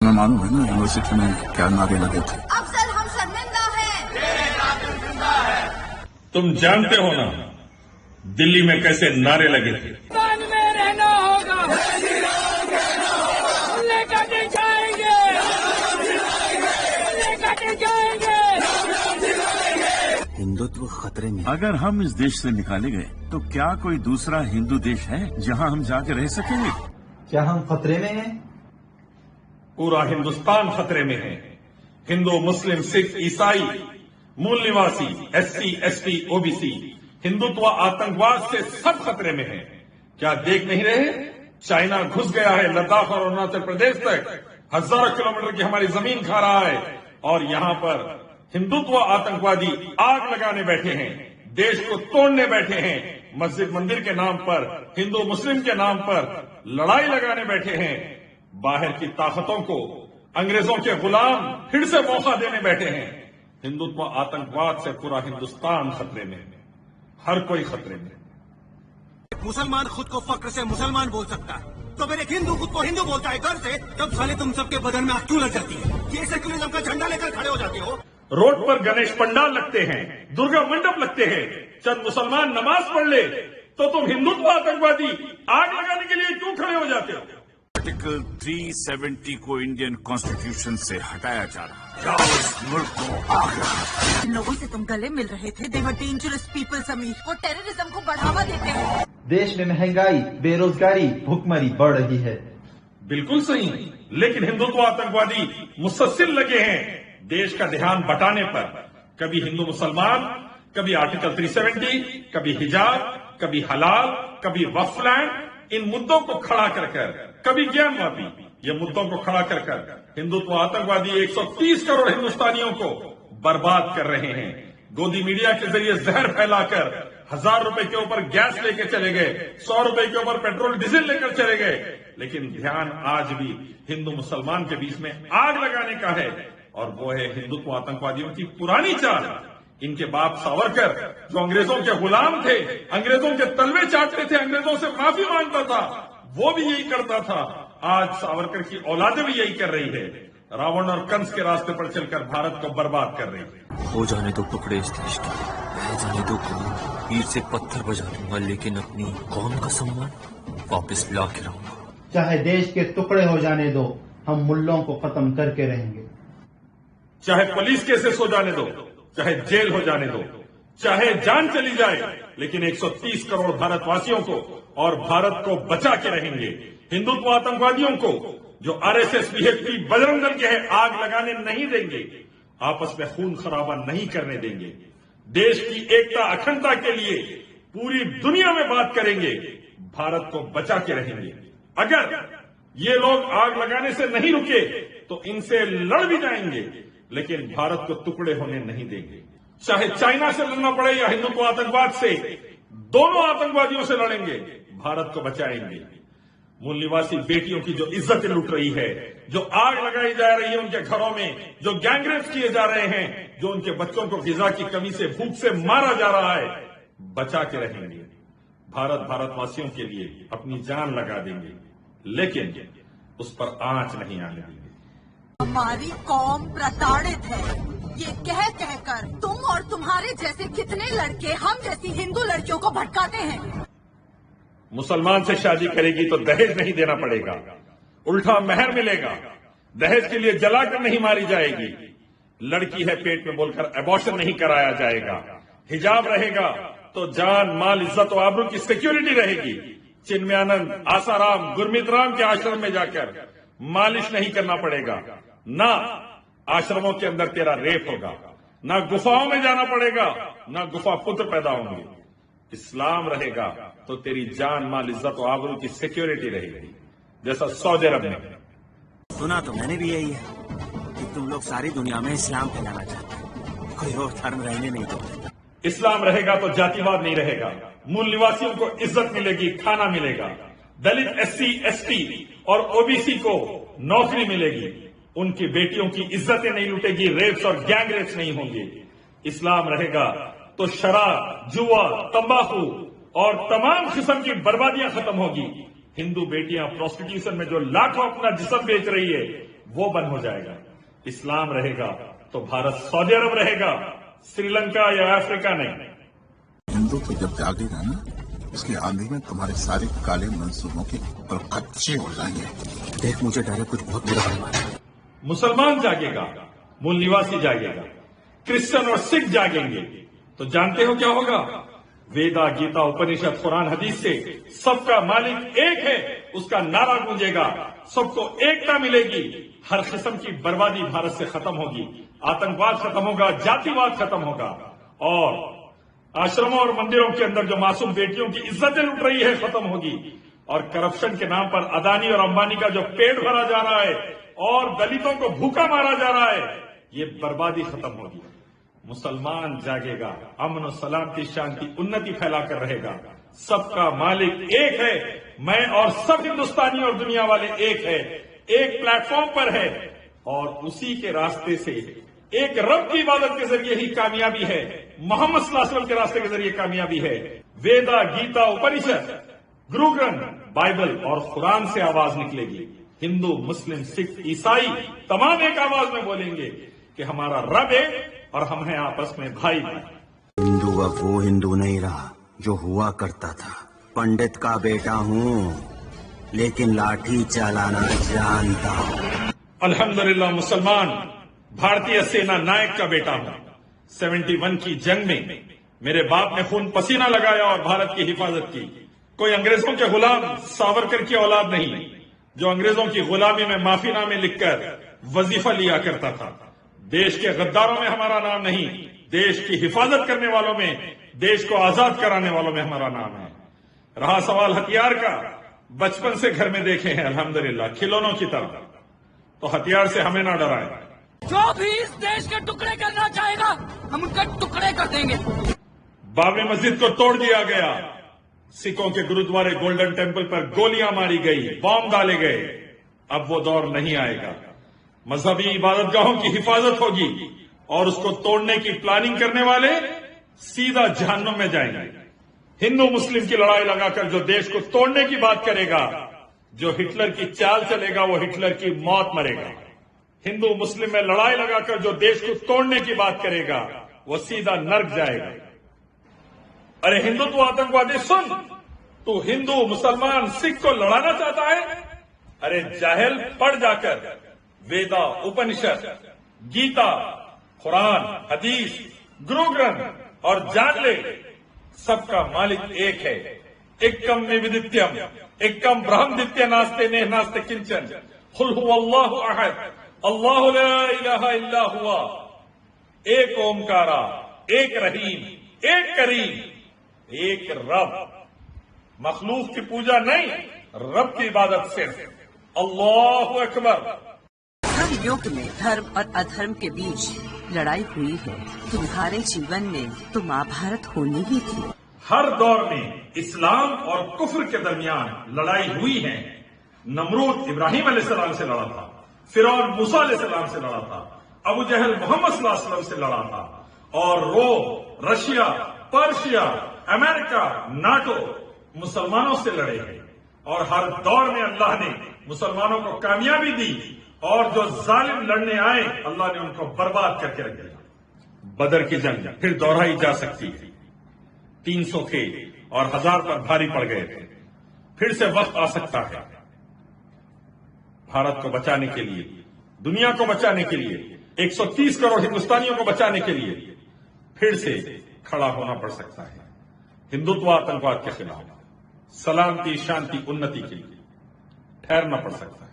मैं मालूम है ना यूनिवर्सिटी में क्या नारे लगे थे। अफजल हम शर्मिंदा हैं। तुम जानते हो ना दिल्ली में कैसे नारे लगे थे। पाकिस्तान में रहना होगा, लेकर जाएंगे, लेकर जाएंगे। हिंदुत्व खतरे में। अगर हम इस देश से निकाले गए तो क्या कोई दूसरा हिंदू देश है जहां हम जाके रह सकेंगे? क्या हम खतरे में हैं? पूरा हिंदुस्तान खतरे में है। हिंदू, मुस्लिम, सिख, ईसाई, मूल निवासी, एससी, एसटी, ओबीसी, हिंदुत्व आतंकवाद से सब खतरे में है। क्या देख नहीं रहे? चाइना घुस गया है लद्दाख और अरुणाचल प्रदेश तक, हजारों किलोमीटर की हमारी जमीन खा रहा है, और यहां पर हिंदुत्व आतंकवादी आग लगाने बैठे हैं, देश को तोड़ने बैठे हैं, मस्जिद मंदिर के नाम पर, हिंदू मुस्लिम के नाम पर लड़ाई लगाने बैठे हैं, बाहर की ताकतों को, अंग्रेजों के गुलाम फिर से मौका देने बैठे हैं। हिंदुत्व आतंकवाद से पूरा हिंदुस्तान खतरे में, हर कोई खतरे में। मुसलमान खुद को फक्र से मुसलमान बोल सकता है, तो फिर एक हिंदू खुद को हिंदू बोलता है गर्व से, तब साले तुम सबके बदन में आग क्यों लग जाती है? ये सेक्युलरिज्म का झंडा लेकर खड़े हो जाते हो। रोड पर गणेश पंडाल लगते हैं, दुर्गा मंडप लगते हैं, चंद मुसलमान नमाज पढ़ ले तो तुम हिंदुत्व आतंकवादी आग लगाने के लिए क्यों खड़े हो जाते हो? आर्टिकल 370 को इंडियन कॉन्स्टिट्यूशन से हटाया जा रहा है। क्या इस मुल्क को आग लगा? लोगों से तुम गले मिल रहे थे, दे वर डेंजरस पीपल समीर, वो टेररिज्म को बढ़ावा देते हैं। देश में महंगाई, बेरोजगारी, भुखमरी बढ़ रही है। बिल्कुल सही, लेकिन हिंदुत्व आतंकवादी मुसलसल लगे हैं देश का ध्यान बटाने पर। कभी हिंदू मुसलमान, कभी आर्टिकल 370, कभी हिजाब, कभी हलाल, कभी वक्फ लैंड, इन मुद्दों को खड़ा कर कभी ज्ञानवादी, ये मुद्दों को खड़ा कर हिंदुत्व आतंकवादी 130 करोड़ हिंदुस्तानियों को बर्बाद कर रहे हैं। गोदी मीडिया के जरिए जहर फैलाकर 1000 रुपए के ऊपर गैस लेके चले गए, 100 रुपए के ऊपर पेट्रोल डीजल लेकर चले गए, लेकिन ध्यान आज भी हिंदू मुसलमान के बीच में आग लगाने का है, और वो है हिंदुत्व आतंकवादियों की पुरानी चाल। इनके बाप सावरकर जो अंग्रेजों के गुलाम थे, अंग्रेजों के तलवे चाटते थे, अंग्रेजों से माफी मांगता था, वो भी यही करता था। आज सावरकर की औलादें भी यही कर रही है, रावण और कंस के रास्ते पर चलकर भारत को बर्बाद कर रही है। हो जाने दो टुकड़े इस देश के, रह जाने दो कौम, पीर से पत्थर बजा दूंगा, लेकिन अपनी कौम का सम्मान वापस ला के रहूंगा। चाहे देश के टुकड़े हो जाने दो, हम मुल्लों को खत्म करके रहेंगे। चाहे पुलिस केसेस हो जाने दो, चाहे जेल हो जाने दो, चाहे जान चली जाए, लेकिन 130 करोड़ भारतवासियों को और भारत को बचा के रहेंगे। हिंदुत्व आतंकवादियों को जो आरएसएस, बीएचपी, बजरंग दल के हैं आग लगाने नहीं देंगे, आपस में खून खराबा नहीं करने देंगे। देश की एकता, अखंडता के लिए पूरी दुनिया में बात करेंगे, भारत को बचा के रहेंगे। अगर ये लोग आग लगाने से नहीं रुके तो इनसे लड़ भी जाएंगे, लेकिन भारत को टुकड़े होने नहीं देंगे। चाहे चाइना से लड़ना पड़े या हिंदुत्व आतंकवाद से, दोनों आतंकवादियों से लड़ेंगे, भारत को बचाएंगे। मूल निवासी बेटियों की जो इज्जत लूट रही है, जो आग लगाई जा रही है उनके घरों में, जो गैंगरेप किए जा रहे हैं, जो उनके बच्चों को गिजा की कमी से, भूख से मारा जा रहा है, बचा के रहेंगे। भारतवासियों के लिए अपनी जान लगा देंगे, लेकिन उस पर आंच नहीं आने देंगे। हमारी कौम प्रताड़ित है, ये कह कहकर तुम और तुम्हारे जैसे कितने लड़के हम जैसी हिंदू लड़कियों को भटकाते हैं। मुसलमान से शादी करेगी तो दहेज नहीं देना पड़ेगा, उल्टा मेहर मिलेगा, दहेज के लिए जलाकर नहीं मारी जाएगी, लड़की है पेट में बोलकर एबॉर्शन नहीं कराया जाएगा, हिजाब रहेगा तो जान, माल, इज्जत और आबरू की सिक्योरिटी रहेगी। चिन्मयानंद, आसाराम, गुरमीत राम के आश्रम में जाकर मालिश नहीं करना पड़ेगा, ना आश्रमों के अंदर तेरा रेप होगा, ना गुफाओं में जाना पड़ेगा, ना गुफा पुत्र पैदा होंगे। इस्लाम रहेगा तो तेरी जान, माल, इज्जत और आबरू की सिक्योरिटी रहेगी, जैसा सऊदी अरब में। सुना तो मैंने भी यही है कि तुम लोग सारी दुनिया में इस्लाम फैलाना चाहते हो, कोई और धर्म रहने नहीं दो। इस्लाम रहेगा तो जातिवाद नहीं रहेगा, मूल निवासियों को इज्जत मिलेगी, खाना मिलेगा, दलित, एससी, एसटी और ओबीसी को नौकरी मिलेगी, उनकी बेटियों की इज्जतें नहीं लूटेगी, रेप्स और गैंग रेप्स नहीं होंगे। इस्लाम रहेगा तो शराब, जुआ, तंबाकू और तमाम किस्म की बर्बादियां खत्म होगी। हिंदू बेटियां प्रोस्टिट्यूशन में जो लाखों अपना जिस्म बेच रही है, وہ بند ہو جائے گا. اسلام رہے گا تو بھارت سعودی عرب رہے گا, سری لنکا یا افریقہ نہیں. ہندو تو جب جاگے گا نا, اس کی آندھی میں تمہارے سارے کالے منصوبوں کے پر کچے ہو جائیں گے. دیکھ مجھے ڈر ہے کچھ بہت برا ہوگا. مسلمان جاگے گا, مول نواسی جاگے گا, کرسچن اور سکھ جاگیں گے تو جانتے ہو کیا ہوگا؟ ویدا, گیتا, اپنشد, قرآن, حدیث سے سب کا مالک ایک ہے, اس کا نعرہ گونجے گا. سب کو ایکتا ملے گی. ہر قسم کی بربادی بھارت سے ختم ہوگی. آتنکواد ختم ہوگا, جاتی واد ختم ہوگا, اور آشرموں اور مندروں کے اندر جو معصوم بیٹیوں کی عزتیں لٹ رہی ہے ختم ہوگی. اور کرپشن کے نام پر اڈانی اور امبانی کا جو پیٹ بھرا جا رہا ہے اور دلتوں کو بھوکا مارا جا رہا ہے, یہ بربادی ختم ہوگی. مسلمان جاگے گا, امن و سلامتی, شانتی, انتی پھیلا کر رہے گا. سب کا مالک ایک ہے. میں اور سب ہندوستانی اور دنیا والے ایک ہے, ایک پلیٹ فارم پر ہے, اور اسی کے راستے سے ایک رب کی عبادت کے ذریعے ہی کامیابی ہے. محمد صلی اللہ علیہ وسلم کے راستے کے ذریعے کامیابی ہے. ویدا, گیتا, اپنشد, گرو گرنتھ, بائبل اور قرآن سے آواز نکلے گی. ہندو, مسلم, سکھ, عیسائی تمام ایک آواز میں بولیں گے کہ ہمارا رب ہے اور ہم ہیں آپس میں بھائی بھائی. ہندو اب وہ ہندو نہیں رہا جو ہوا کرتا تھا. پنڈت کا بیٹا ہوں لیکن لاٹھی چلانا جانتا ہوں. الحمدللہ مسلمان بھارتیہ سینا نائک کا بیٹا ہوں. 71 کی جنگ میں میرے باپ نے خون پسینہ لگایا اور بھارت کی حفاظت کی. کوئی انگریزوں کے غلام ساورکر کی اولاد نہیں جو انگریزوں کی غلامی میں معافی نامے لکھ کر وظیفہ لیا کرتا تھا. دیش کے غداروں میں ہمارا نام نہیں, دیش کی حفاظت کرنے والوں میں, دیش کو آزاد کرانے والوں میں ہمارا نام ہے. رہا سوال ہتھیار کا, بچپن سے گھر میں دیکھے ہیں الحمدللہ کھلونوں کی طرح, تو ہتھیار سے ہمیں نہ ڈرائیں. جو بھی اس دیش کے ٹکڑے کرنا چاہے گا ہم ان کے ٹکڑے کر دیں گے. بابری مسجد کو توڑ دیا گیا, سکھوں کے گرودوارے گولڈن ٹیمپل پر گولیاں ماری گئی, بام ڈالے گئے. اب وہ دور نہیں آئے گا. مذہبی عبادت گاہوں کی حفاظت ہوگی اور اس کو توڑنے کی پلاننگ کرنے والے سیدھا جہنم میں جائیں گے. ہندو مسلم کی لڑائی لگا کر جو دیش کو توڑنے کی بات کرے گا, جو ہٹلر کی چال چلے گا وہ ہٹلر کی موت مرے گا. ہندو مسلم میں لڑائی لگا کر جو دیش کو توڑنے کی بات کرے گا وہ سیدھا نرک جائے گا. ارے ہندوتو آتنکوادی سن, تو ہندو, مسلمان, سکھ کو لڑانا چاہتا ہے؟ ارے جاہل, پڑھ جا کر ویدا, اپنشد, گیتا, قرآن, حدیث, گرو گرنتھ اور جان لے سب کا مالک ایک ہے. ایکم نویدتیم, ایکم برہم دتیہ ناستے نیہ ناستے کنچن, قل هو اللہ احد, اللہ لا الہ الا ہوا. ایک اومکارا, ایک رحیم, ایک کریم, ایک رب. مخلوق کی پوجا نہیں, رب کی عبادت صرف. اللہ اکبر. ہر یگ میں دھرم اور ادھرم کے بیچ لڑائی ہوئی ہے. تمہارے جیون میں تو مہابھارت ہونی ہی تھی. ہر دور میں اسلام اور کفر کے درمیان لڑائی ہوئی ہے. نمرود ابراہیم علیہ السلام سے لڑا تھا, فرعون موسیٰ علیہ السلام سے لڑا تھا, ابو جہل محمد صلی اللہ علیہ وسلم سے لڑا تھا, اور روم, رشیا, پرشیا, امریکہ, ناٹو مسلمانوں سے لڑے ہیں. اور ہر دور میں اللہ نے مسلمانوں کو کامیابی دی, اور جو ظالم لڑنے آئے اللہ نے ان کو برباد کر کے رکھ دیا. بدر کی جنگ پھر دوہرائی جا سکتی تھی. 300 تھے اور 1000 پر بھاری پڑ گئے تھے. پھر سے وقت آ سکتا ہے. بھارت کو بچانے کے لیے, دنیا کو بچانے کے لیے, 130 کروڑ ہندوستانیوں کو بچانے کے لیے پھر سے کھڑا ہونا پڑ سکتا ہے. ہندوتو آتنکواد کے خلاف سلامتی, شانتی, انتی کے لیے ٹھہرنا پڑ سکتا ہے.